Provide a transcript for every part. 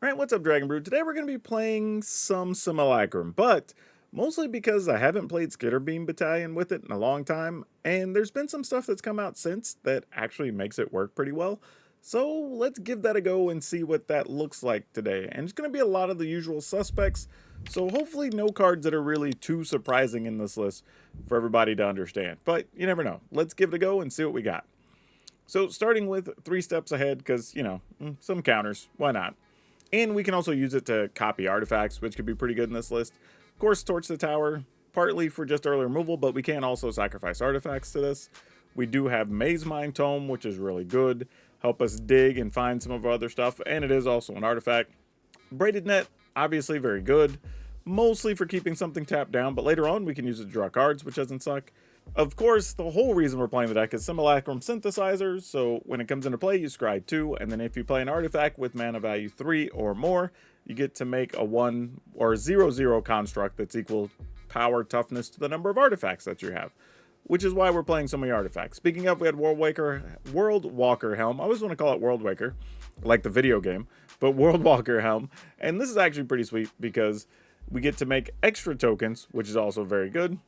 Right, what's up, Dragon Brood? Today we're going to be playing some Simulacrum, but mostly because I haven't played Skitterbeam Battlion with it in a long time, and there's been some stuff that's come out since that actually makes it work pretty well. So let's give that a go and see what that looks like today. And it's going to be a lot of the usual suspects, so hopefully no cards that are really too surprising in this list for everybody to understand. But you never know. Let's give it a go and see what we got. So starting with 3 steps ahead, because, some counters, why not? And we can also use it to copy artifacts, which could be pretty good in this list. Of course, Torch the Tower, partly for just early removal, but we can also sacrifice artifacts to this. We do have Maze Mine Tome, which is really good. Help us dig and find some of our other stuff, and it is also an artifact. Braided Net, obviously very good. Mostly for keeping something tapped down, but later on we can use it to draw cards, which doesn't suck. Of course, the whole reason we're playing the deck is Simulacrum Synthesizer, so when it comes into play, you scry 2, and then if you play an artifact with mana value 3 or more, you get to make a 1 or 0/0 construct that's equal power toughness to the number of artifacts that you have, which is why we're playing so many artifacts. Speaking of, we had World Walker Helm. I always want to call it World Waker, like the video game, but World Walker Helm, and this is actually pretty sweet because we get to make extra tokens, which is also very good.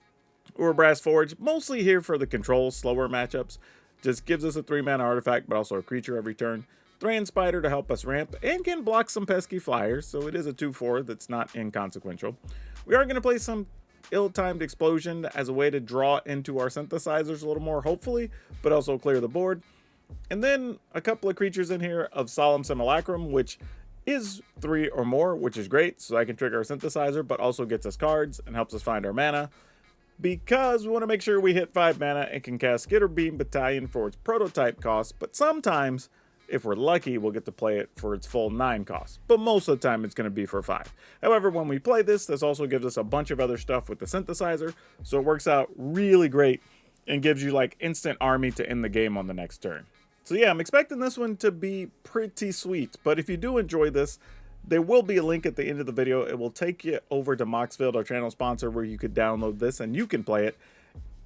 Brass Forge, mostly here for the control, slower matchups. Just gives us a 3-mana artifact, but also a creature every turn. Thran Spider to help us ramp, and can block some pesky flyers, so it is a 2/4 that's not inconsequential. We are going to play some Ill-Timed Explosion as a way to draw into our synthesizers a little more, hopefully, but also clear the board. And then a couple of creatures in here of Solemn Simulacrum, which is 3 or more, which is great, so I can trigger our synthesizer, but also gets us cards and helps us find our mana. Because we want to make sure we hit 5 mana and can cast Skitterbeam Battlion for its prototype cost, but sometimes, if we're lucky, we'll get to play it for its full 9 cost. But most of the time, it's going to be for 5. However, when we play this also gives us a bunch of other stuff with the synthesizer, so it works out really great and gives you like instant army to end the game on the next turn. So yeah, I'm expecting this one to be pretty sweet, but if you do enjoy this, there will be a link at the end of the video. It will take you over to Moxfield, our channel sponsor, where you could download this and you can play it.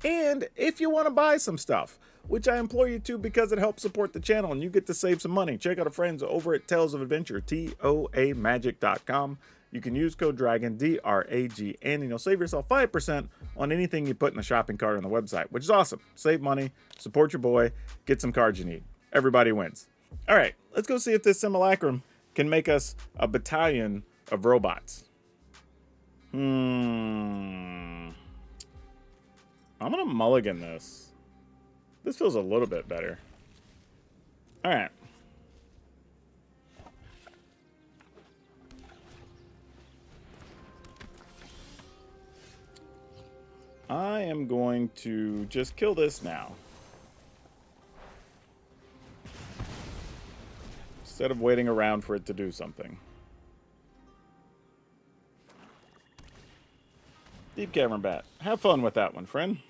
And if you want to buy some stuff, which I implore you to because it helps support the channel and you get to save some money, check out our friends over at Tales of Adventure, TOAMagic.com. You can use code DRAGON, DRAGN, and you'll save yourself 5% on anything you put in the shopping cart on the website, which is awesome. Save money, support your boy, get some cards you need. Everybody wins. All right, let's go see if this Simulacrum can make us a battalion of robots. I'm gonna mulligan this. This feels a little bit better. All right. I am going to just kill this now, instead of waiting around for it to do something. Deep Cavern Bat. Have fun with that one, friend.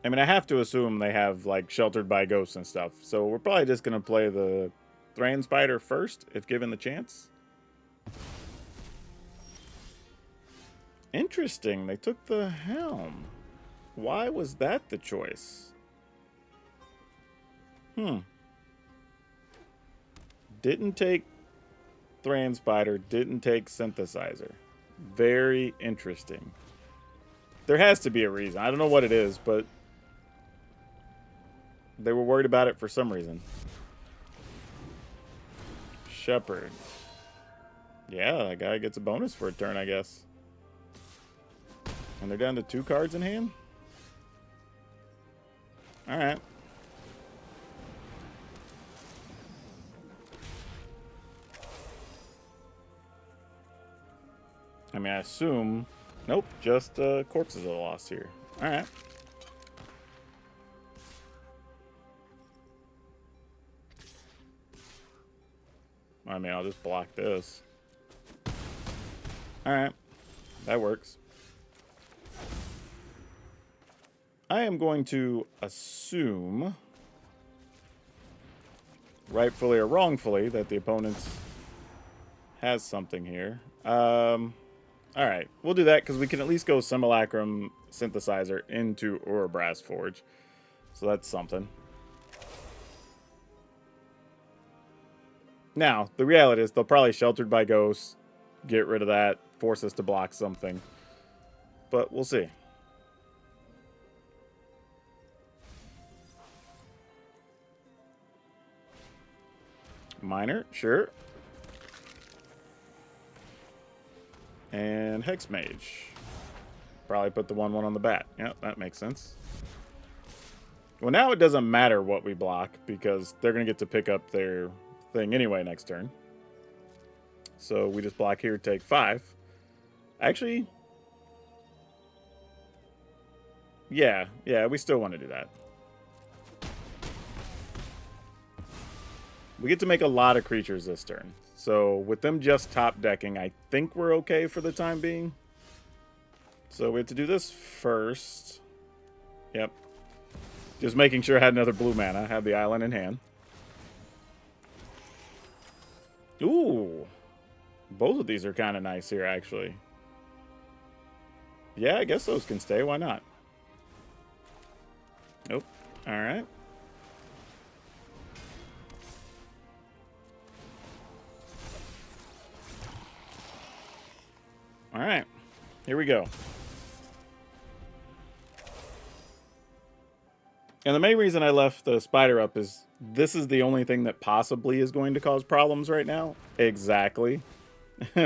I mean, I have to assume they have, like, Sheltered by Ghosts and stuff, so we're probably just going to play the Thran Spider first, if given the chance. Interesting, they took the Helm. Why was that the choice? Didn't take Thran Spider, didn't take Synthesizer. Very interesting. There has to be a reason. I don't know what it is, but they were worried about it for some reason. Shepherd. Yeah, that guy gets a bonus for a turn, I guess. And they're down to 2 cards in hand? Alright. I mean, I assume... Nope, just corpses are lost here. Alright. I mean, I'll just block this. Alright. That works. I am going to assume, rightfully or wrongfully, that the opponent has something here. Alright, we'll do that because we can at least go Simulacrum Synthesizer into Brass Forge. So that's something. Now, the reality is they'll probably Sheltered by Ghosts, get rid of that, force us to block something. But we'll see. Miner, sure. And Hex Mage. Probably put the 1/1 on the bat. Yep, that makes sense. Well, now it doesn't matter what we block because they're going to get to pick up their thing anyway next turn. So we just block here, take 5. Actually, yeah, we still want to do that. We get to make a lot of creatures this turn. So with them just top decking, I think we're okay for the time being. So we have to do this first. Yep. Just making sure I had another blue mana. Had the island in hand. Ooh. Both of these are kind of nice here, actually. Yeah, I guess those can stay. Why not? Nope. Alright. Alright. Here we go. And the main reason I left the spider up is this is the only thing that possibly is going to cause problems right now. Exactly.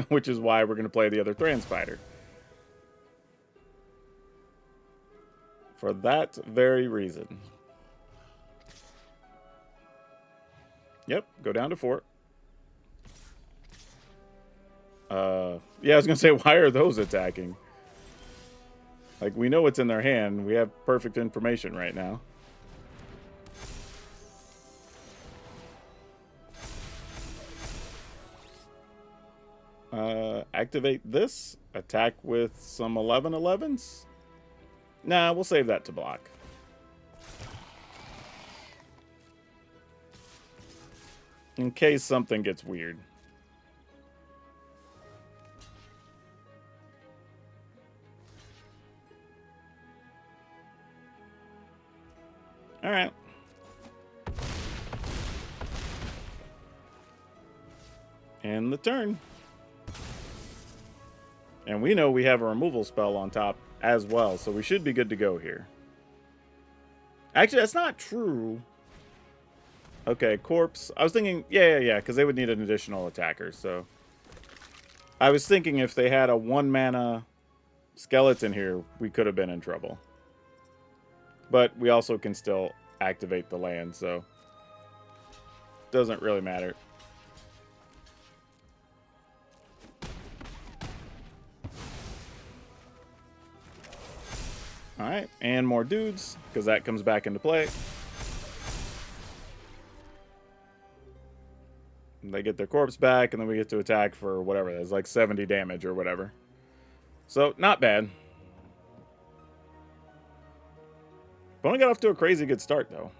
Which is why we're going to play the other Thran Spider. For that very reason. Yep, go down to 4. Yeah, I was going to say, why are those attacking? Like, we know what's in their hand. We have perfect information right now. Activate this. Attack with some 11/11s. Nah, we'll save that to block. In case something gets weird. Alright. And the turn. And we know we have a removal spell on top as well, so we should be good to go here. Actually, that's not true. Okay, Corpse. I was thinking, yeah, because they would need an additional attacker, so. I was thinking if they had a 1-mana skeleton here, we could have been in trouble. But we also can still activate the land, so. Doesn't really matter. Alright, and more dudes, because that comes back into play. And they get their corpse back, and then we get to attack for whatever it is, like 70 damage or whatever. So, not bad. But only got off to a crazy good start, though.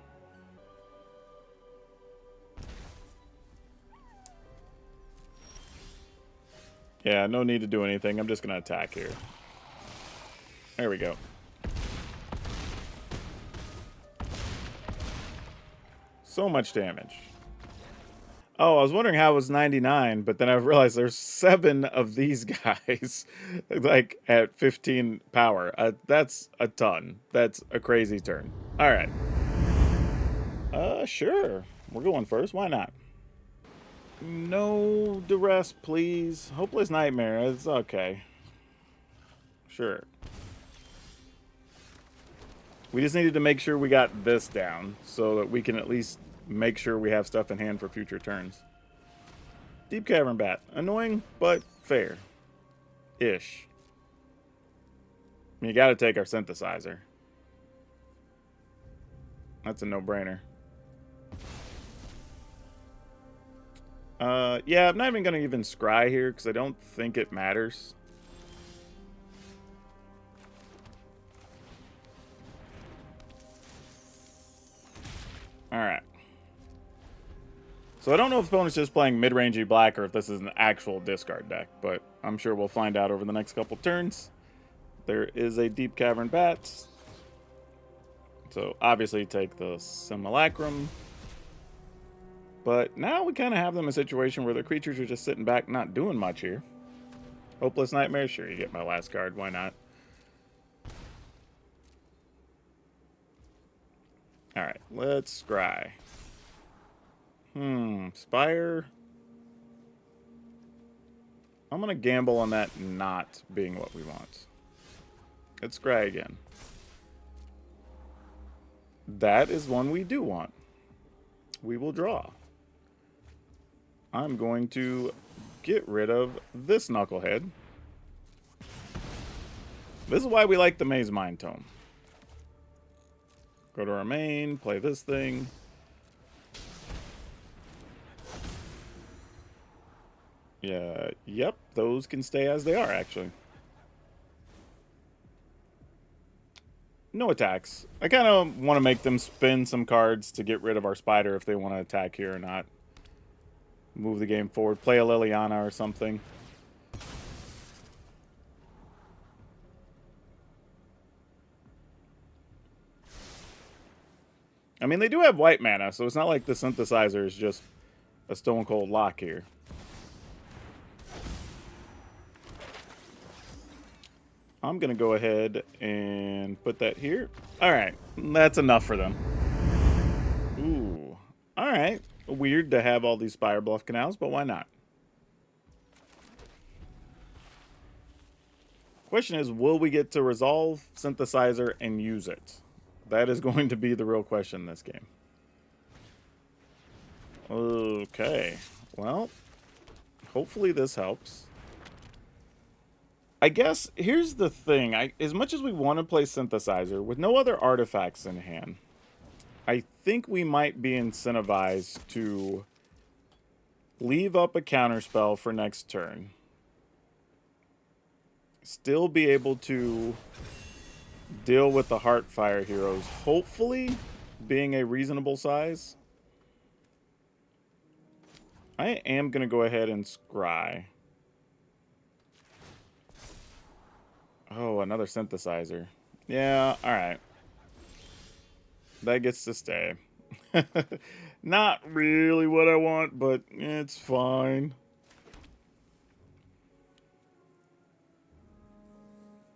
Yeah, no need to do anything. I'm just going to attack here. There we go. So much damage. Oh, I was wondering how it was 99, but then I realized there's 7 of these guys, like, at 15 power. That's a ton. That's a crazy turn. All right. Sure. We're going first. Why not? No duress, please. Hopeless Nightmare. It's okay. Sure. We just needed to make sure we got this down so that we can at least make sure we have stuff in hand for future turns. Deep Cavern Bat. Annoying, but fair. Ish. You gotta take our Synthesizer. That's a no-brainer. Yeah, I'm not even gonna even scry here because I don't think it matters. Alright. So I don't know if the opponent's just playing mid-rangey black or if this is an actual discard deck, but I'm sure we'll find out over the next couple turns. There is a Deep Cavern Bat. So obviously take the Simulacrum. But now we kind of have them in a situation where the creatures are just sitting back, not doing much here. Hopeless Nightmare? Sure, you get my last card. Why not? Alright, let's scry. Spire. I'm going to gamble on that not being what we want. Let's scry again. That is one we do want. We will draw. I'm going to get rid of this knucklehead. This is why we like the Maze Mind Tome. Go to our main, play this thing. Yeah, yep, those can stay as they are, actually. No attacks. I kind of want to make them spin some cards to get rid of our spider if they want to attack here or not. Move the game forward. Play a Liliana or something. I mean, they do have white mana, so it's not like the synthesizer is just a stone cold lock here. I'm going to go ahead and put that here. All right, that's enough for them. Ooh, all right. Weird to have all these Spire Bluff Canals, but why not? Question is, will we get to resolve Synthesizer and use it? That is going to be the real question in this game. Okay, well, hopefully this helps. I guess here's the thing. As much as we want to play Synthesizer, with no other artifacts in hand, I think we might be incentivized to leave up a counterspell for next turn. Still be able to deal with the Heartfire heroes, hopefully being a reasonable size. I am going to go ahead and scry. Oh, another synthesizer. Yeah, alright. That gets to stay. Not really what I want, but it's fine.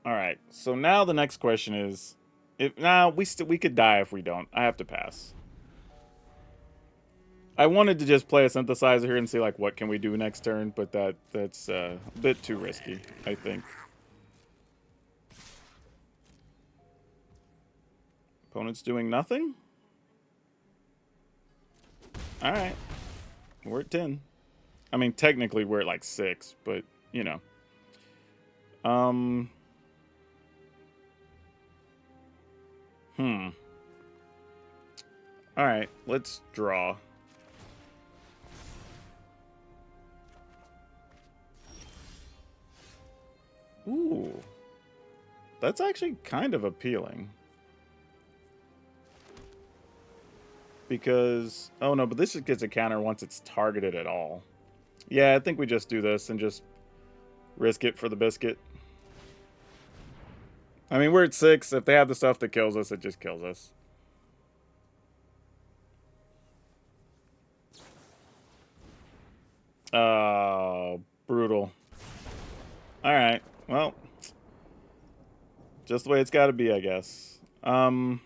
Alright, so now the next question is... we could die if we don't. I have to pass. I wanted to just play a synthesizer here and see, like, what can we do next turn, but that's a bit too risky, I think. Opponent's doing nothing? Alright. We're at 10. I mean, technically we're at like 6, but, you know. Alright, let's draw. Ooh. That's actually kind of appealing. Because... oh no, but this just gets a counter once it's targeted at all. Yeah, I think we just do this and just risk it for the biscuit. I mean, we're at 6. If they have the stuff that kills us, it just kills us. Brutal. Alright, well. Just the way it's got to be, I guess. Trying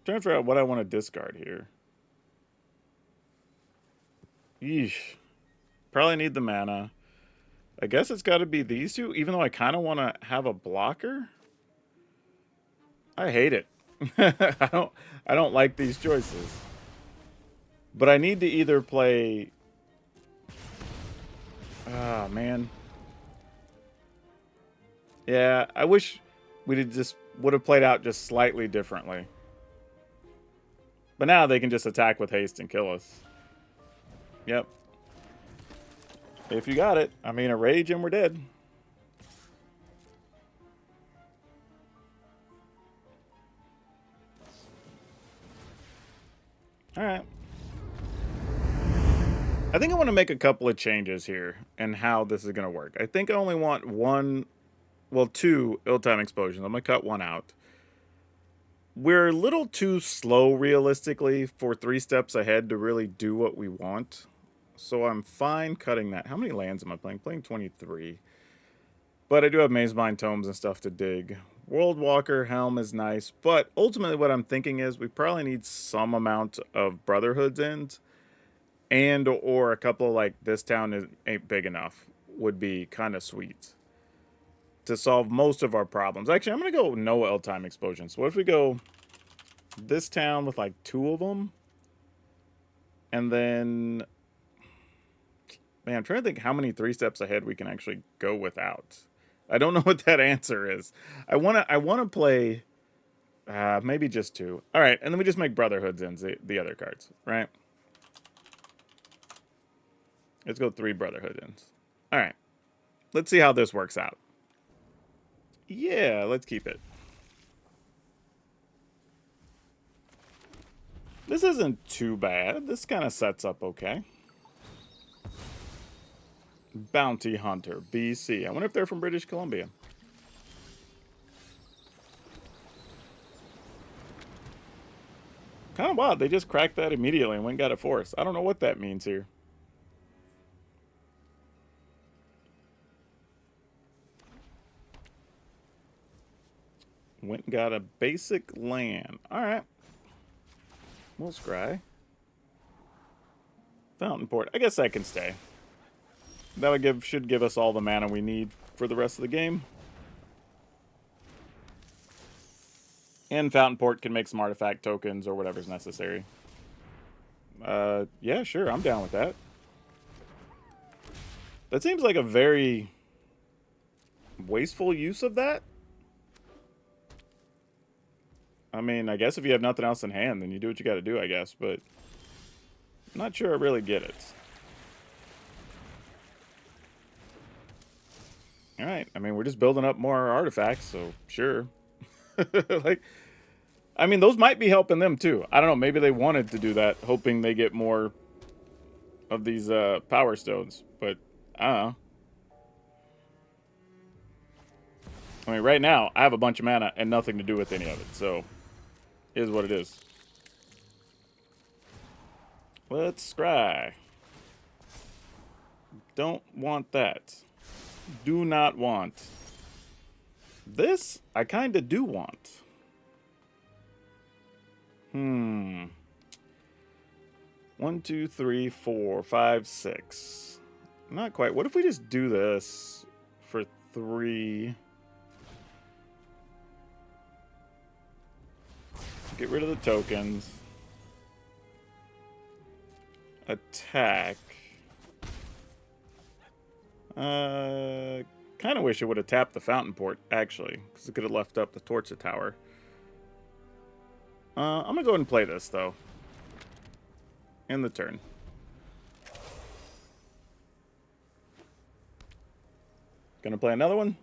to figure out what I want to discard here. Yeesh. Probably need the mana. I guess it's got to be these two, even though I kind of want to have a blocker. I hate it. I don't like these choices. But I need to either play... ah, man. Yeah, I wish would have played out just slightly differently. But now they can just attack with haste and kill us. Yep. If you got it. I mean, a rage and we're dead. Alright. I think I want to make a couple of changes here and how this is going to work. I think I only want 2 Ill-Time Explosions. I'm going to cut one out. we're a little too slow, realistically, for 3 steps ahead to really do what we want. So I'm fine cutting that. How many lands am I playing? Playing 23. But I do have Mazemind Tomes and stuff to dig. World Walker Helm is nice, but ultimately what I'm thinking is we probably need some amount of Brotherhood's End, and or a couple of, like, this town ain't big enough would be kind of sweet to solve most of our problems. Actually, I'm going to go no L-time explosions. So what if we go this town with like 2 of them? And then, man, I'm trying to think how many 3 steps ahead we can actually go without. I don't know what that answer is. I wanna play maybe just 2. All right, and then we just make Brotherhoods ends the other cards, right? Let's go 3 Brotherhood ends. All right, let's see how this works out. Yeah, let's keep it. This isn't too bad. This kind of sets up okay. Bounty Hunter, BC. I wonder if they're from British Columbia. Kind of wild. They just cracked that immediately and went and got it for us. I don't know what that means here. Went and got a basic land. All right. We'll scry. Fountain Port. I guess that can stay. That should give us all the mana we need for the rest of the game. And Fountain Port can make some artifact tokens or whatever's necessary. Yeah, sure. I'm down with that. That seems like a very wasteful use of that. I mean, I guess if you have nothing else in hand, then you do what you got to do, I guess. But I'm not sure I really get it. All right. I mean, we're just building up more artifacts, so sure. Like, I mean, those might be helping them too. I don't know. Maybe they wanted to do that, hoping they get more of these power stones. But I don't know. I mean, right now, I have a bunch of mana and nothing to do with any of it. So, it is what it is. Let's scry. Don't want that. Do not want. This, I kind of do want. 1, 2, 3, 4, 5, 6. Not quite. What if we just do this for 3? Get rid of the tokens. Attack. Kind of wish it would have tapped the Fountain Port, actually, because it could have left up the Torch Tower. I'm going to go ahead and play this, though. End the turn. Gonna play another one.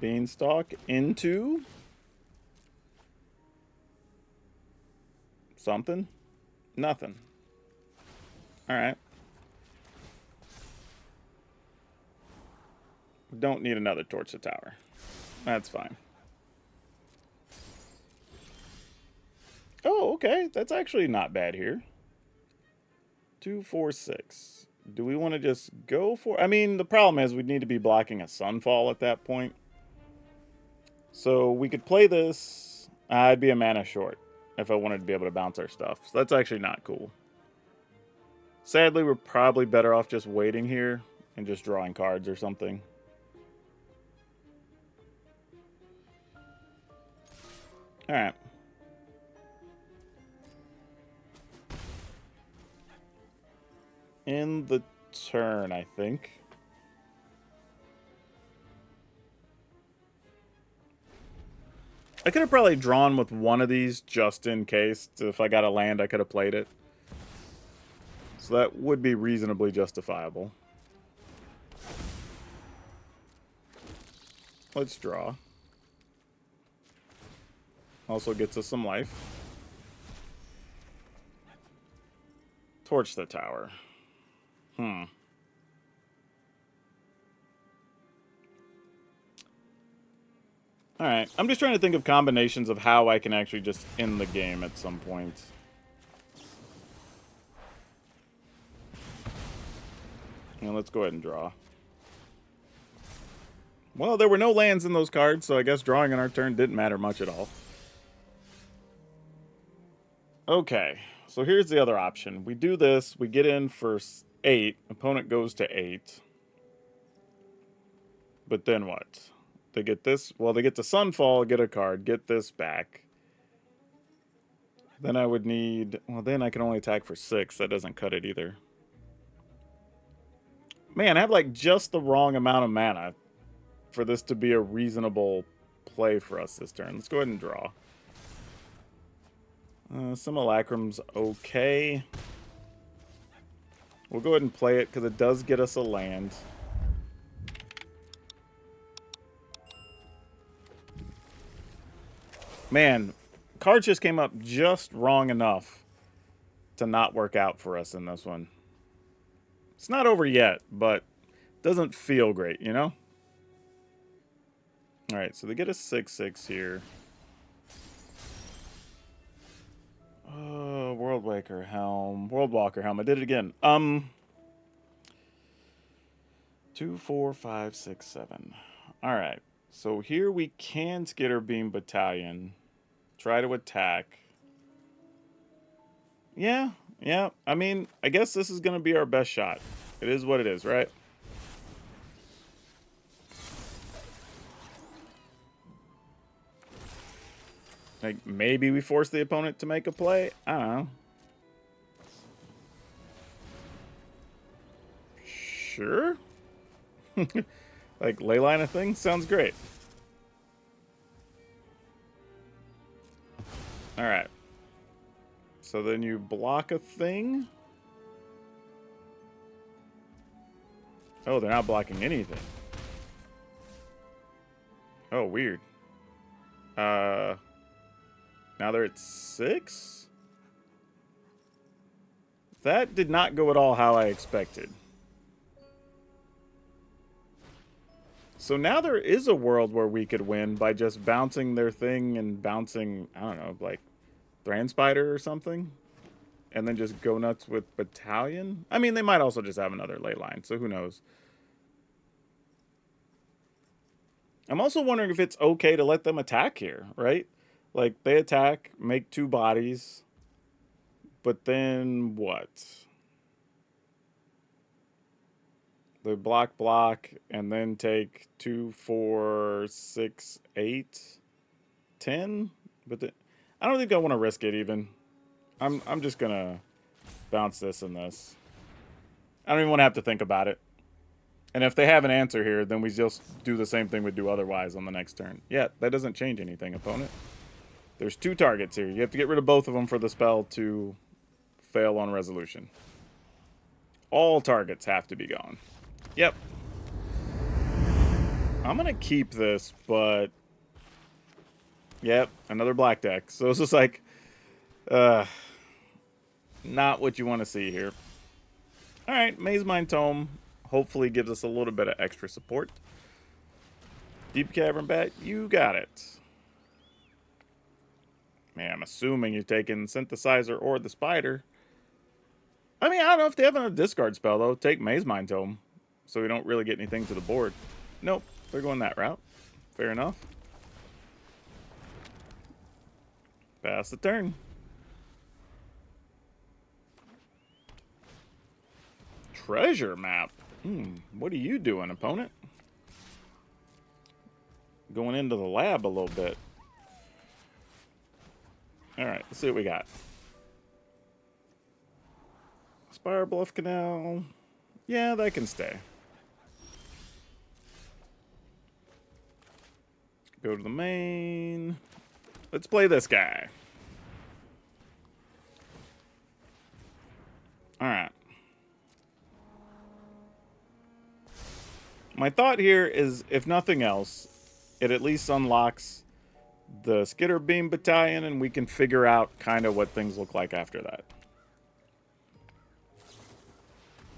Beanstalk into something. Nothing. Alright. Don't need another Torch the Tower. That's fine. Oh, okay. That's actually not bad here. 2, 4, 6. Do we want to just go for... I mean, the problem is we'd need to be blocking a Sunfall at that point. So we could play this. I'd be a mana short if I wanted to be able to bounce our stuff. So that's actually not cool. Sadly, we're probably better off just waiting here and just drawing cards or something. Alright. In the turn, I think. I could have probably drawn with one of these just in case. If I got a land, I could have played it. So that would be reasonably justifiable. Let's draw. Also gets us some life. Torch the tower. Alright, I'm just trying to think of combinations of how I can actually just end the game at some point. Now let's go ahead and draw. Well, there were no lands in those cards, so I guess drawing on our turn didn't matter much at all. Okay, so here's the other option. We do this, we get in for 8, opponent goes to 8. But then what? They get this, well, they get the Sunfall, get a card, get this back. Then I would need, well, then I can only attack for 6, that doesn't cut it either. Man, I have like just the wrong amount of mana for this to be a reasonable play for us this turn. Let's go ahead and draw. Simulacrum's okay. We'll go ahead and play it because it does get us a land. Man, cards just came up just wrong enough to not work out for us in this one. It's not over yet, but doesn't feel great, you know? Alright, so they get a 6/6 here. Worldwalker Helm. I did it again. 2, 4, 5, 6, 7. Alright, so here we can Skitterbeam Battlion. Try to attack. Yeah. I mean, I guess this is going to be our best shot. It is what it is, right? Like, maybe we force the opponent to make a play? I don't know. Sure. Like, leyline of things? Sounds great. Alright. So then you block a thing. Oh, they're not blocking anything. Oh, weird. Now they're at 6? That did not go at all how I expected. So now there is a world where we could win by just bouncing their thing and bouncing, I don't know, like Thran Spider or something. And then just go nuts with Battalion. I mean, they might also just have another ley line, so who knows. I'm also wondering if it's okay to let them attack here, right? Like, they attack, make 2 bodies, but then what? They block, and then take 2, 4, 6, 8, 10? But I don't think I want to risk it even. I'm just gonna bounce this and this. I don't even want to have to think about it. And if they have an answer here, then we just do the same thing we'd do otherwise on the next turn. Yeah, that doesn't change anything, opponent. There's 2 targets here. You have to get rid of both of them for the spell to fail on resolution. All targets have to be gone. Yep. I'm going to keep this, but... Yep, another black deck. So it's just like... not what you want to see here. Alright, Maze Mine Tome hopefully gives us a little bit of extra support. Deep Cavern Bat, you got it. Man, I'm assuming you're taking Synthesizer or the Spider. I mean, I don't know if they have a discard spell, though. Take Maze Mine Tome, so we don't really get anything to the board. Nope, they're going that route. Fair enough. Pass the turn. Treasure map. What are you doing, opponent? Going into the lab a little bit. Alright, let's see what we got. Spire Bluff Canal. Yeah, that can stay. Go to the main. Let's play this guy. Alright. My thought here is, if nothing else, it at least unlocks the Skitterbeam Battlion, and we can figure out kind of what things look like after that.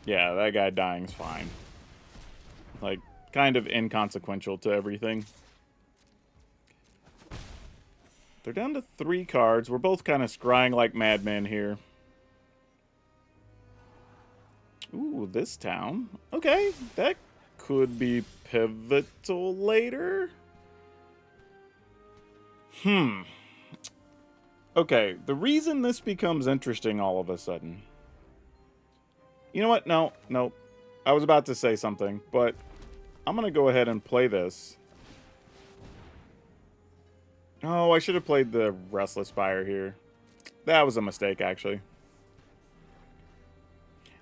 Yeah, that guy dying's fine. Like, kind of inconsequential to everything. They're down to 3 cards. We're both kind of scrying like madmen here. Ooh, this town. Okay, that could be pivotal later. Okay, the reason this becomes interesting all of a sudden. You know what? No. I was about to say something, but I'm going to go ahead and play this. Oh, I should have played the Restless Spire here. That was a mistake, actually.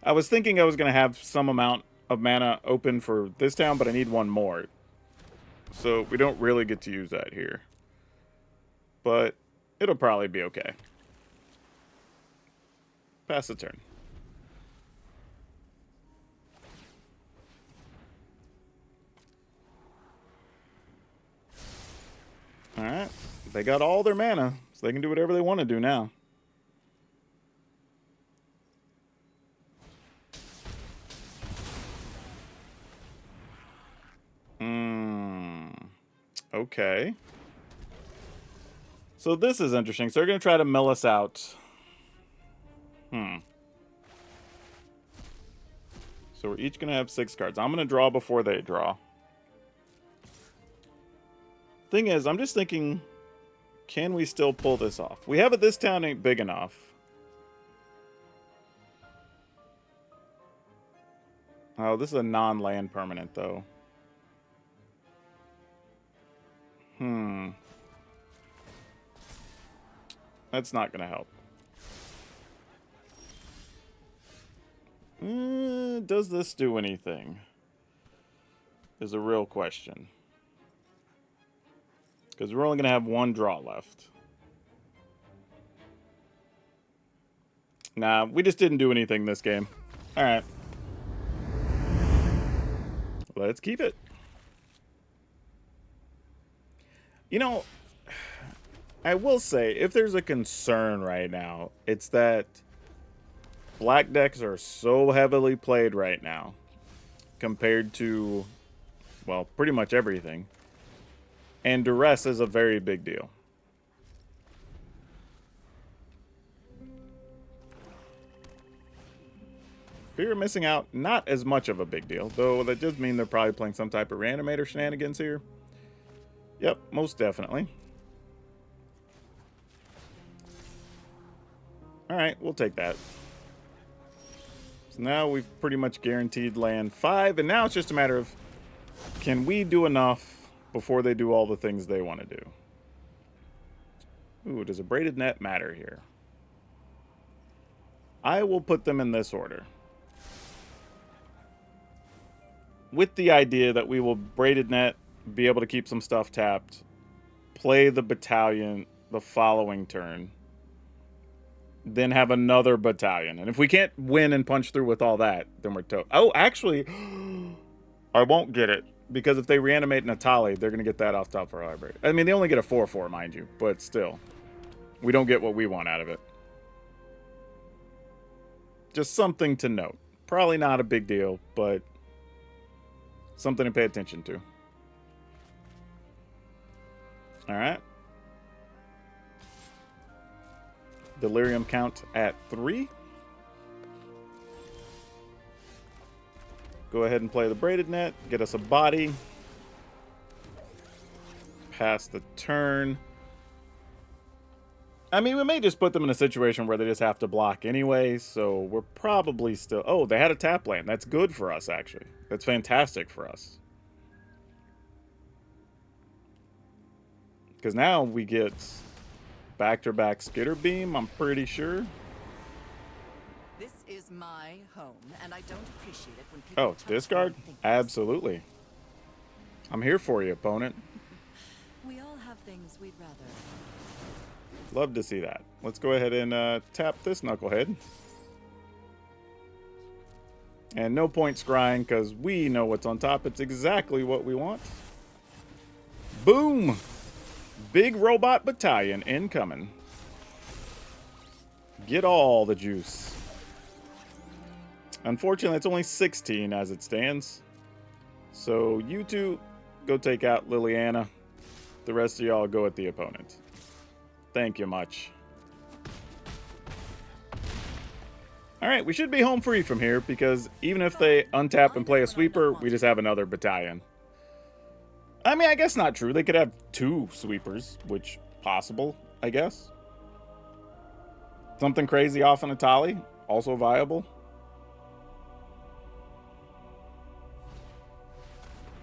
I was thinking I was going to have some amount of mana open for this town, but I need one more. So we don't really get to use that here. But it'll probably be okay. Pass the turn. Alright. They got all their mana, so they can do whatever they want to do now. Okay. So this is interesting. So they're going to try to mill us out. So we're each going to have 6 cards. I'm going to draw before they draw. Thing is, I'm just thinking, can we still pull this off? We have it. This town ain't big enough. Oh, this is a non-land permanent, though. That's not going to help. Does this do anything? Is a real question. Because we're only going to have 1 draw left. Nah, we just didn't do anything this game. Alright. Let's keep it. You know, I will say, if there's a concern right now, it's that black decks are so heavily played right now compared to, well, pretty much everything. And duress is a very big deal. Fear of missing out, not as much of a big deal, though that does mean they're probably playing some type of Reanimator shenanigans here. Yep, most definitely. Alright, we'll take that. So now we've pretty much guaranteed land 5, and now it's just a matter of, can we do enough before they do all the things they want to do? Ooh, does a braided net matter here? I will put them in this order. With the idea that we will braided net, be able to keep some stuff tapped, play the battalion the following turn, then have another battalion. And if we can't win and punch through with all that, then we're toast. Oh, actually, I won't get it. Because if they reanimate Natali, they're going to get that off top for our library. I mean, they only get a 4/4, mind you. But still, we don't get what we want out of it. Just something to note. Probably not a big deal, but something to pay attention to. Alright. Delirium count at 3. Go ahead and play the braided net. Get us a body. Pass the turn. I mean, we may just put them in a situation where they just have to block anyway, so we're probably still... Oh, they had a tap land. That's good for us, actually. That's fantastic for us. Because now we get back-to-back Skitterbeam, I'm pretty sure. This is my home, and I don't appreciate it when people... Oh, discard? Absolutely. I'm here for you, opponent. We all have things we'd rather. Love to see that. Let's go ahead and tap this knucklehead. And no point scrying, because we know what's on top. It's exactly what we want. Boom! Big robot battalion incoming. Get all the juice. Unfortunately, it's only 16 as it stands. So you two go take out Liliana. The rest of y'all go at the opponent. Thank you much. Alright, we should be home free from here, because even if they untap and play a sweeper, we just have another battalion. I mean, I guess not true. They could have 2 sweepers, which possible, I guess. Something crazy off an Atali, also viable.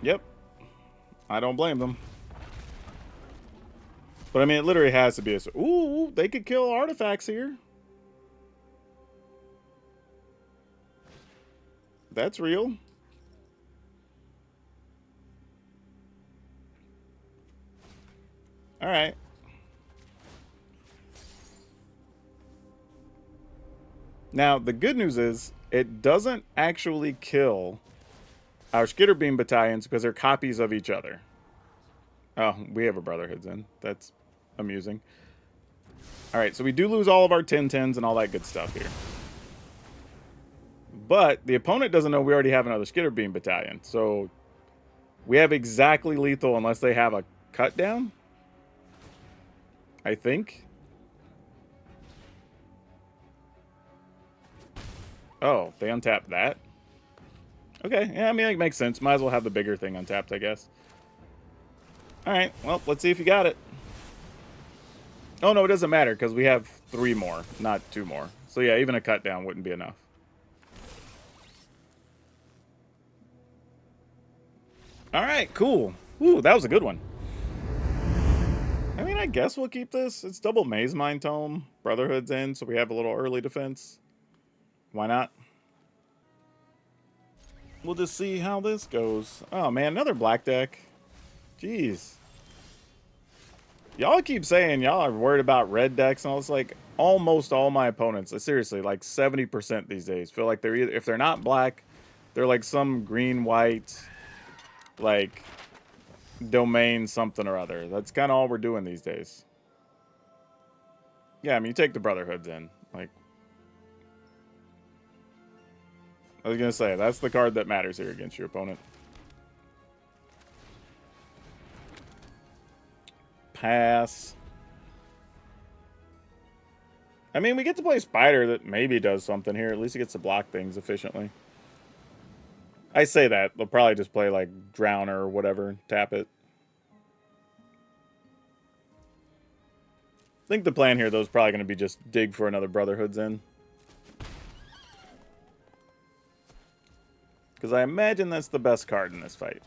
Yep. I don't blame them. But I mean, it literally has to be a... Ooh, they could kill artifacts here. That's real. All right. Now, the good news is it doesn't actually kill our Skitterbeam battalions because they're copies of each other. Oh, we have a Brotherhood's in. That's amusing. All right, so we do lose all of our 10-10s and all that good stuff here. But the opponent doesn't know we already have another Skitterbeam battalion. So we have exactly lethal unless they have a cut down, I think. Oh, they untapped that? Okay, yeah, I mean, it makes sense. Might as well have the bigger thing untapped, I guess. Alright, well, let's see if you got it. Oh, no, it doesn't matter, because we have 3 more, not 2 more. So yeah, even a cut down wouldn't be enough. Alright, cool. Ooh, that was a good one. I mean, I guess we'll keep this. It's double Maze Mine Tome. Brotherhood's in, so we have a little early defense. Why not? We'll just see how this goes. Oh, man, another black deck. Jeez. Y'all keep saying y'all are worried about red decks, and it's like almost all my opponents, seriously, like 70% these days, feel like they're either, if they're not black, they're like some green-white, like, domain something or other. That's kind of all we're doing these days. Yeah, I mean, you take the Brotherhoods in. Like, I was going to say, that's the card that matters here against your opponent. Pass. I mean, we get to play Spider that maybe does something here. At least he gets to block things efficiently. I say that. They'll probably just play, like, Drowner or whatever. Tap it. I think the plan here, though, is probably going to be just dig for another Brotherhood's in. Because I imagine that's the best card in this fight.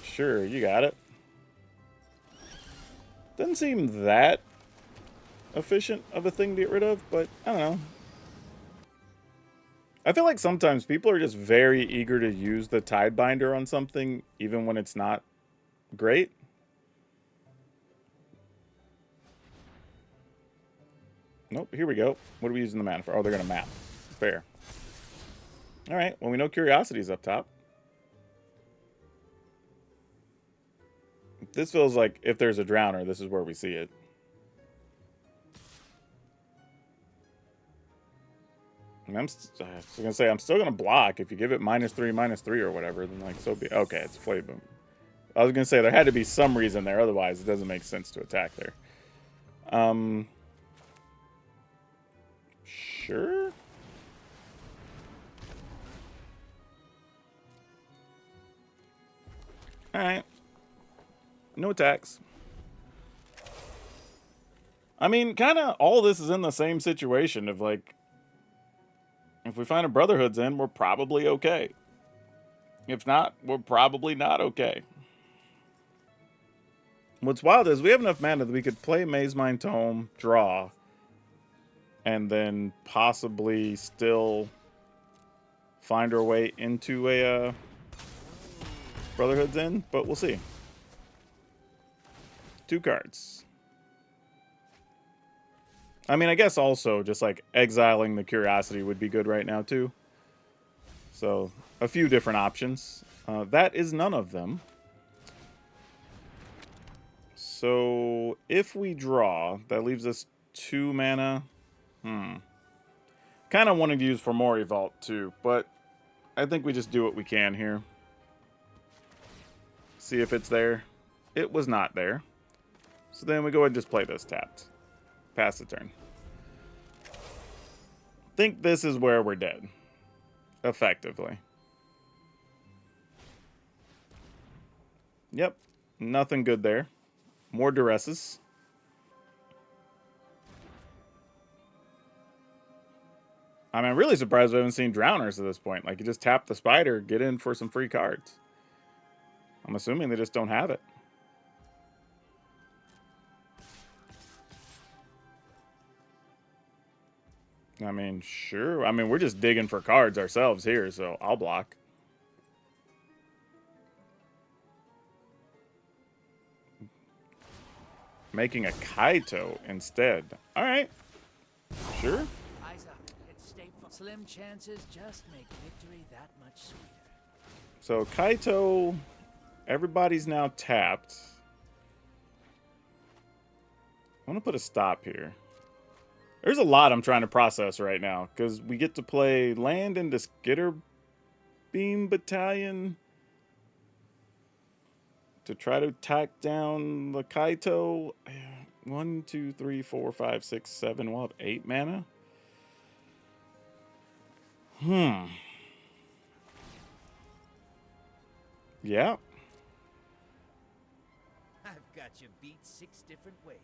Sure, you got it. Doesn't seem that efficient of a thing to get rid of, but I don't know. I feel like sometimes people are just very eager to use the Tidebinder on something, even when it's not great. Nope, here we go. What are we using the mana for? Oh, they're going to map. Fair. Alright, well, we know Curiosity's up top. This feels like if there's a Drowner, this is where we see it. And I'm going to say, I'm still going to block. If you give it -3/-3 or whatever, then, like, so be... Okay, it's Flame Boom. I was going to say, there had to be some reason there. Otherwise, it doesn't make sense to attack there. Sure. Alright. No attacks. I mean, kind of all this is in the same situation of, like, if we find a Brotherhood's in, we're probably okay. If not, we're probably not okay. What's wild is we have enough mana that we could play Maze Mine Tome, draw, and then possibly still find our way into a Brotherhood's in, but we'll see. 2 cards. I mean, I guess also just like exiling the Curiosity would be good right now too. So a few different options. That is none of them. So if we draw, that leaves us 2 mana. Kind of wanted to use for Mori Vault too, but I think we just do what we can here. See if it's there. it was not there. So then we go ahead and just play this tapped. Pass the turn. Think this is where we're dead. Effectively. Yep. Nothing good there. More duresses. I mean, I'm really surprised we haven't seen drowners at this point. Like, you just tap the spider, get in for some free cards. I'm assuming they just don't have it. I mean, sure. I mean, we're just digging for cards ourselves here, so I'll block. Making a Kaito instead. All right. Sure. Eyes up. It's stay for slim chances just make victory that much sweeter. So Kaito, everybody's now tapped. I want to put a stop here. There's a lot I'm trying to process right now, because we get to play land into Skitterbeam Battlion to try to tack down the Kaito. 1, 2, 3, 4, 5, 6, 7. We'll have 8 mana. Yeah. I've got you beat 6 different ways.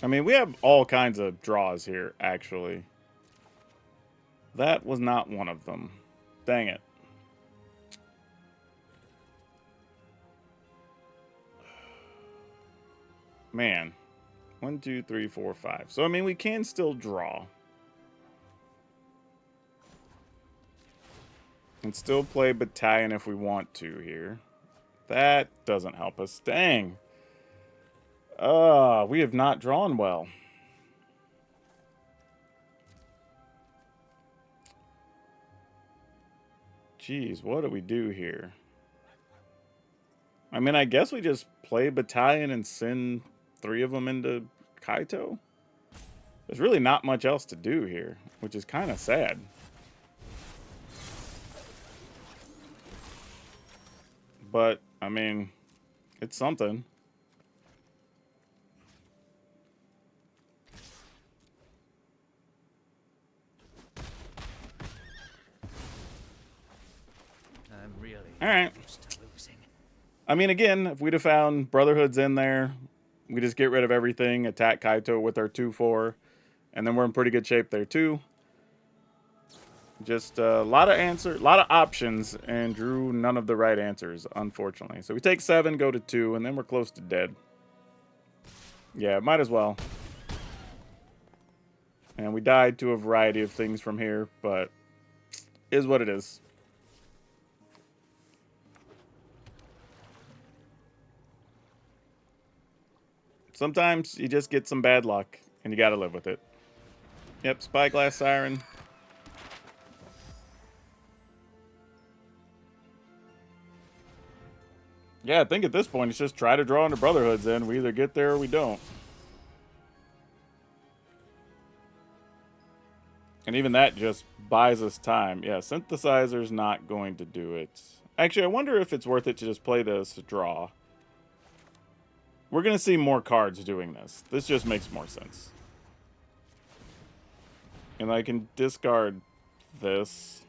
I mean, we have all kinds of draws here, actually. That was not one of them. Dang it. Man. 1, 2, 3, 4, 5. So, I mean, we can still draw. And still play Battalion if we want to here. That doesn't help us. Dang. We have not drawn well. Jeez, what do we do here? I mean, I guess we just play Battalion and send 3 of them into Kaito. There's really not much else to do here, which is kind of sad. But, I mean, it's something. I'm really All right. used to losing. I mean, again, if we'd have found Brotherhoods in there, we just get rid of everything, attack Kaito with our 2/4, and then we're in pretty good shape there too. Just a lot of options, and drew none of the right answers, unfortunately. So we take 7, go to 2, and then we're close to dead. Yeah, might as well. And we died to a variety of things from here, but is what it is. Sometimes you just get some bad luck, and you gotta live with it. Yep, Spyglass Siren. Yeah, I think at this point it's just try to draw into Brotherhoods in. We either get there or we don't. And even that just buys us time. Yeah, Synthesizer's not going to do it. Actually, I wonder if it's worth it to just play this draw. We're going to see more cards doing this. This just makes more sense. And I can discard this.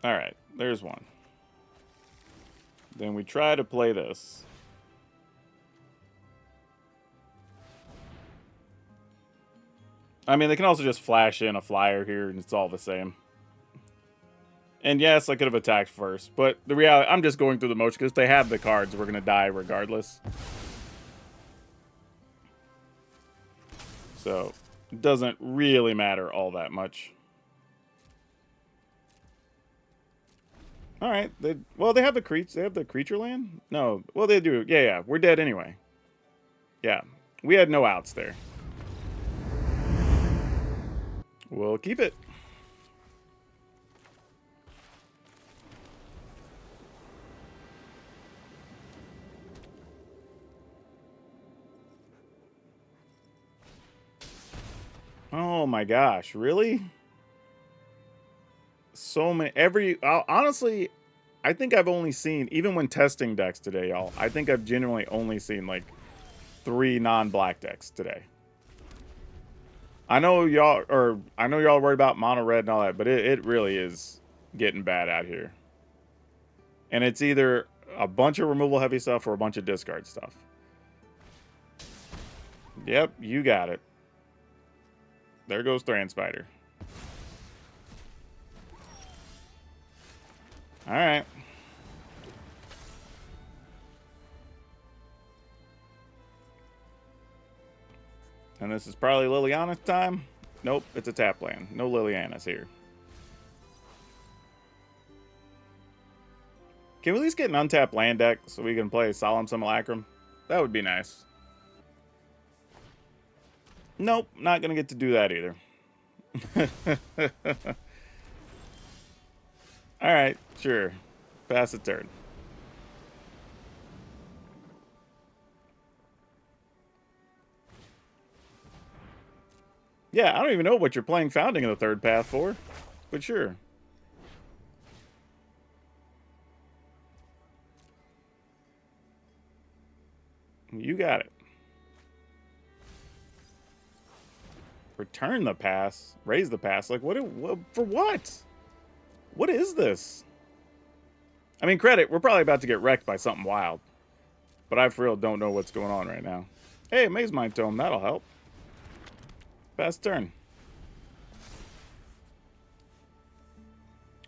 Alright, there's one. Then we try to play this. I mean, they can also just flash in a flyer here, and it's all the same. And yes, I could have attacked first, but the reality, I'm just going through the motion, because they have the cards, we're going to die regardless. So, it doesn't really matter all that much. Alright, well, they have the creature land? No, well, they do. Yeah, we're dead anyway. Yeah, we had no outs there. We'll keep it. Oh my gosh, really? So many. Honestly, I think I've only seen, even when testing decks today, y'all, I think I've genuinely only seen like 3 non-black decks today. I know y'all worried about mono red and all that, but it really is getting bad out here. And it's either a bunch of removal heavy stuff or a bunch of discard stuff. Yep, you got it. There goes Thran Spider. Alright. And this is probably Liliana's time. Nope, it's a tap land. No Liliana's here. Can we at least get an untapped land deck so we can play Solemn Simulacrum? That would be nice. Nope, not going to get to do that either. Alright, sure. Pass the turn. Yeah, I don't even know what you're playing Founding in the third path for, but sure. You got it. Return the pass. Raise the pass. Like, what for what? What is this? I mean, credit, we're probably about to get wrecked by something wild. But I for real don't know what's going on right now. Hey, Maze Mind Tome, that'll help. Pass turn.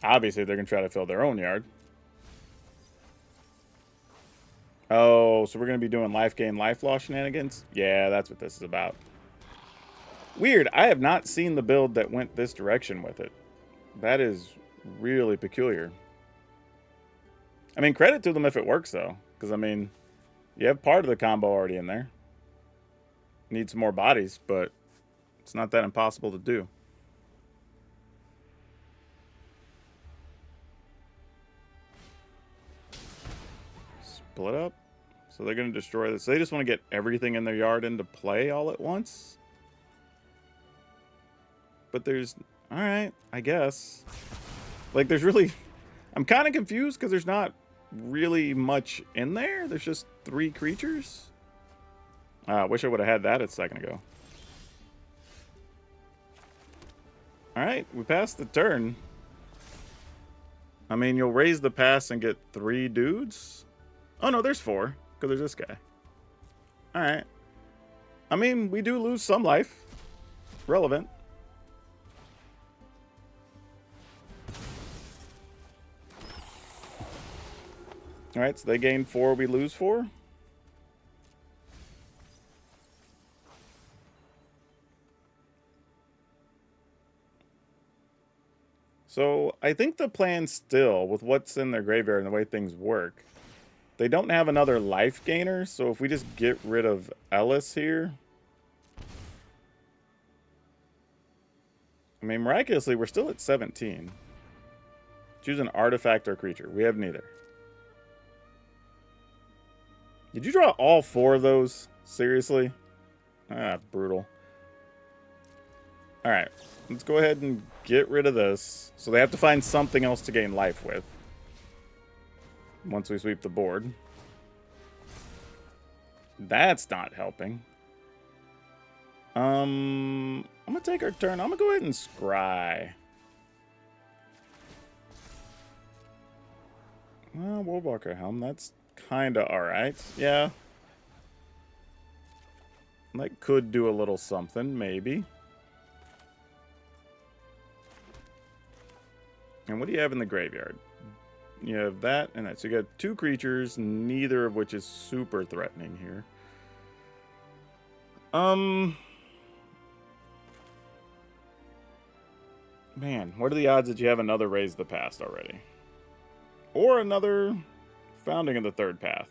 Obviously, they're going to try to fill their own yard. Oh, so we're going to be doing life gain, life loss shenanigans? Yeah, that's what this is about. Weird, I have not seen the build that went this direction with it. That is really peculiar. I mean, credit to them if it works, though. Because, I mean, you have part of the combo already in there. Need some more bodies, but it's not that impossible to do. Split up. So they're going to destroy this. They just want to get everything in their yard into play all at once. But there's... Alright, I guess. Like, there's really... I'm kind of confused because there's not really much in there. There's just 3 creatures. I wish I would have had that a second ago. Alright, we passed the turn. I mean, you'll raise the pass and get 3 dudes? Oh, no, there's 4, because there's this guy. Alright. I mean, we do lose some life. Relevant. Alright, so they gain 4, we lose 4. So, I think the plan still, with what's in their graveyard and the way things work, they don't have another life gainer, so if we just get rid of Ellis here... I mean, miraculously, we're still at 17. Choose an artifact or creature. We have neither. Did you draw all 4 of those? Seriously? Ah, brutal. Alright, let's go ahead and get rid of this. So they have to find something else to gain life with. Once we sweep the board. That's not helping. I'm gonna take our turn. I'm gonna go ahead and scry. Well, Woodwalker Helm, that's kinda alright. Yeah. That could do a little something, maybe. And what do you have in the graveyard? You have that and that. So you got 2 creatures, neither of which is super threatening here. Man, what are the odds that you have another Raise the Past already? Or another Founding of the Third Path?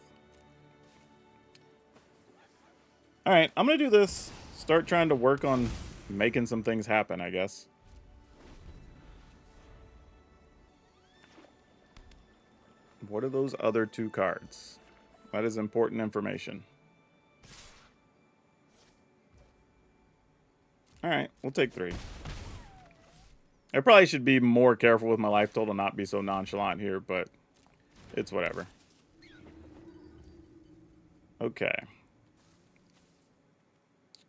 Alright, I'm going to do this. Start trying to work on making some things happen, I guess. What are those other 2 cards? That is important information. Alright, we'll take 3. I probably should be more careful with my life total, not be so nonchalant here, but it's whatever. Okay.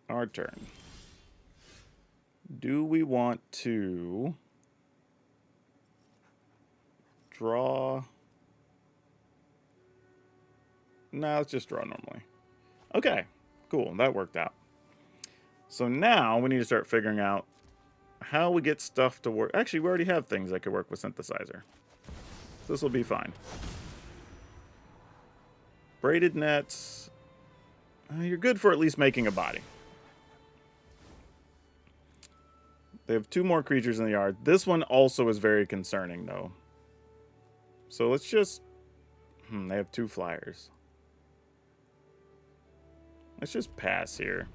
Our turn. Do we want to draw? No, let's just draw normally. Okay, cool. That worked out. So now we need to start figuring out how we get stuff to work. Actually, we already have things that could work with Synthesizer. So this will be fine. Braided nets. You're good for at least making a body. They have 2 more creatures in the yard. This one also is very concerning, though. So let's just... they have 2 flyers. Let's just pass here.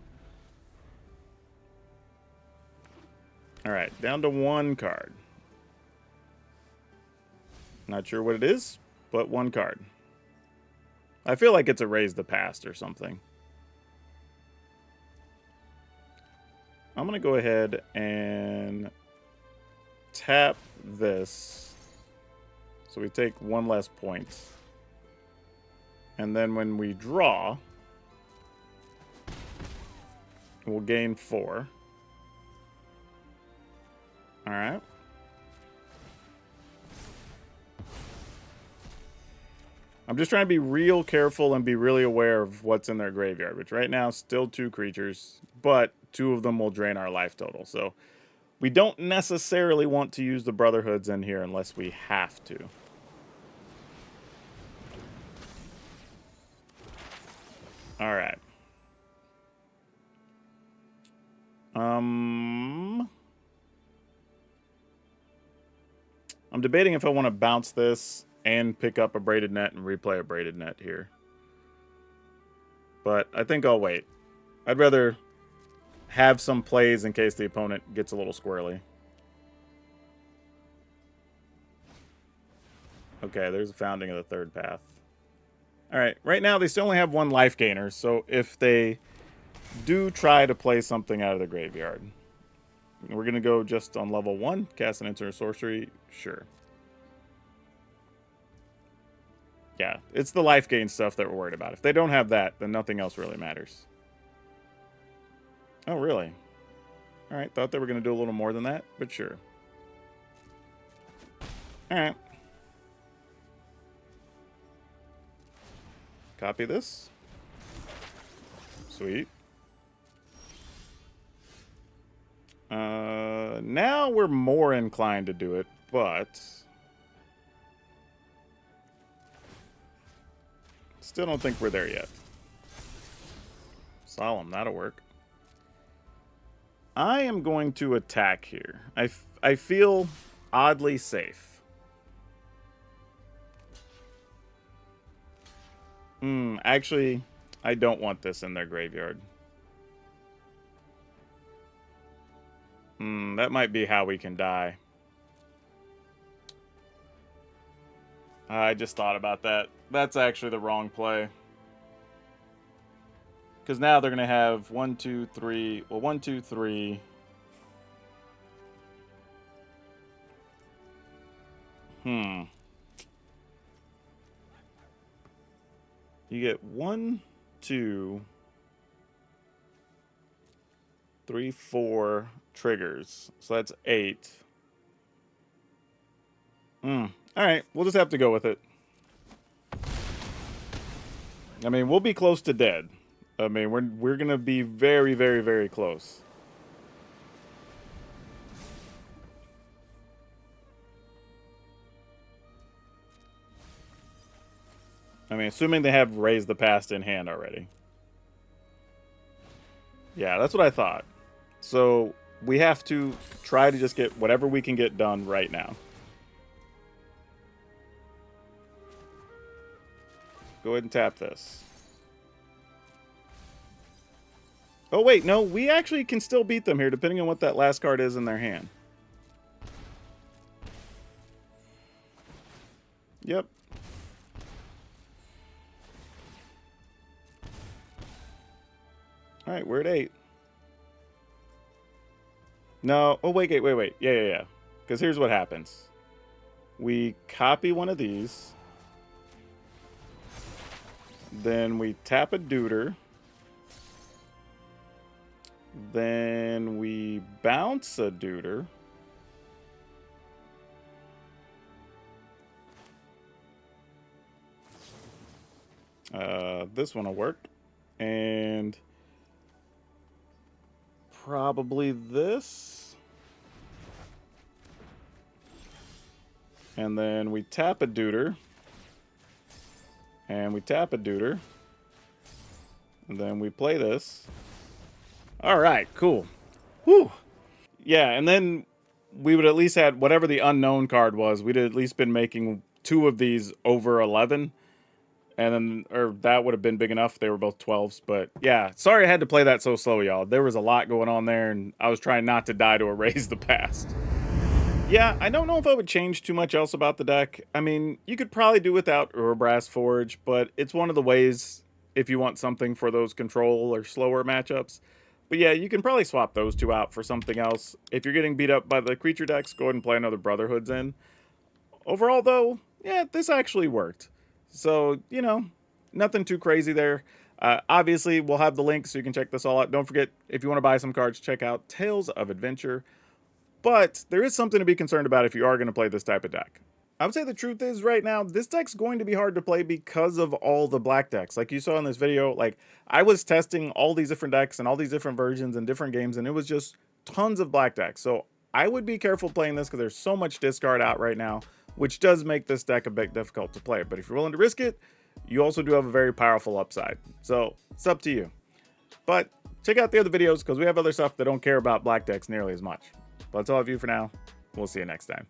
Alright, down to 1 card. Not sure what it is, but 1 card. I feel like it's Erase the Past or something. I'm going to go ahead and tap this. So we take 1 less point. And then when we draw, we'll gain 4. Alright. I'm just trying to be real careful and be really aware of what's in their graveyard, which right now still 2 creatures, but 2 of them will drain our life total. So we don't necessarily want to use the Brotherhoods in here unless we have to. Alright. I'm debating if I want to bounce this and pick up a Braided Net and replay a Braided Net here. But I think I'll wait. I'd rather have some plays in case the opponent gets a little squirrely. Okay, there's a Founding of the Third Path. Alright, right now they still only have 1 life gainer, so if they do try to play something out of the graveyard, we're going to go just on level 1, cast an instant sorcery, sure. Yeah, it's the life gain stuff that we're worried about. If they don't have that, then nothing else really matters. Oh, really? Alright, thought they were going to do a little more than that, but sure. Alright. Copy this. Sweet. Now we're more inclined to do it, but still don't think we're there yet. Solemn, that'll work. I am going to attack here. I feel oddly safe. Actually, I don't want this in their graveyard. That might be how we can die. I just thought about that. That's actually the wrong play. Because now they're going to have 1, 2, 3. Well, 1, 2, 3. You get 1, 2, 3, 4 triggers. So that's 8. Alright, we'll just have to go with it. I mean, we'll be close to dead. I mean, we're going to be very, very, very close. I mean, assuming they have Raised the Past in hand already. Yeah, that's what I thought. So we have to try to just get whatever we can get done right now. Go ahead and tap this. Oh, wait, no, we actually can still beat them here, depending on what that last card is in their hand. Yep. Alright, we're at 8. No. Oh, wait. Yeah. Because here's what happens. We copy one of these. Then we tap a Deuter. Then we bounce a Deuter. This one will work. And probably this. And then we tap a Deuter. And we tap a Deuter. And then we play this. All right, cool. Whew. Yeah, and then we would at least had whatever the unknown card was. We'd at least been making 2 of these over 11. And then, or that would have been big enough. They were both 12s. But yeah, sorry I had to play that so slow, y'all. There was a lot going on there, and I was trying not to die to erase the past. Yeah, I don't know if I would change too much else about the deck. I mean, you could probably do without Urbrass Forge, but it's one of the ways if you want something for those control or slower matchups. But yeah, you can probably swap those 2 out for something else. If you're getting beat up by the creature decks, go ahead and play another Brotherhoods in. Overall, though, yeah, this actually worked. So, you know, nothing too crazy there. Obviously, we'll have the link so you can check this all out. Don't forget, if you want to buy some cards, check out Tales of Adventure. But there is something to be concerned about if you are going to play this type of deck. I would say the truth is right now, this deck's going to be hard to play because of all the black decks. Like you saw in this video, like I was testing all these different decks and all these different versions and different games, and it was just tons of black decks. So I would be careful playing this because there's so much discard out right now, which does make this deck a bit difficult to play. But if you're willing to risk it, you also do have a very powerful upside. So it's up to you. But check out the other videos because we have other stuff that don't care about black decks nearly as much. But that's all I have for you for now. We'll see you next time.